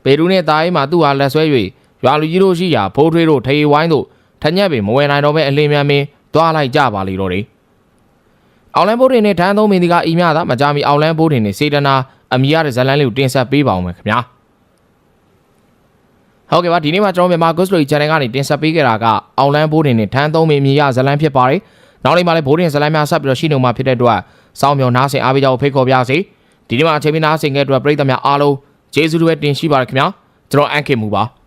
ပေတူနဲ့တားအိမ်မှာသူ့ဟာလက်ဆွဲ၍ရွာလူကြီးတို့ရှိရာဖိုးထွေးတို့ထေဝိုင်းတို့ထညက်ပင်မဝယ်နိုင်တော့ပဲအလင်းမြန်မင်းသွားလိုက်ကြပါလိမ့်တော့တယ်အောင်လန်းဘိုးတင်နဲ့ထန်းသုံးမင်းဒီကအီမြသာမကြမီအောင်လန်းဘိုးတင်နဲ့စေတနာအမီရတဲ့ဇလန်းလေးကိုတင်ဆက်ပေးပါအောင်မယ်ခင်ဗျာဟုတ်ကဲ့ပါဒီနေ့မှာကျွန်တော်မြန်မာ Ghost Story Channel ကနေတင်ဆက်ပေးခဲ့တာကအောင်လန်းဘိုးတင်နဲ့ထန်းသုံးမင်းအမီရဇလန်းဖြစ်ပါတယ်နောက်နေ့မှာလည်းဘိုးတင်ဇလန်းများဆက်ပြီးတော့ရှိနေမှာဖြစ်တဲ့အတွက်စောင်းမြော်နားဆင်အားပေးကြဖို့ဖိတ်ခေါ်ပါရစေဒီနေ့မှာအချိန်မီနားဆင်ခဲ့တဲ့အတွက်ပရိသတ်များအားလုံးကျေးဇူးတွေတင်ရှိပါရခင်ဗျာကျွန်တော်အန်ခေမှုပါ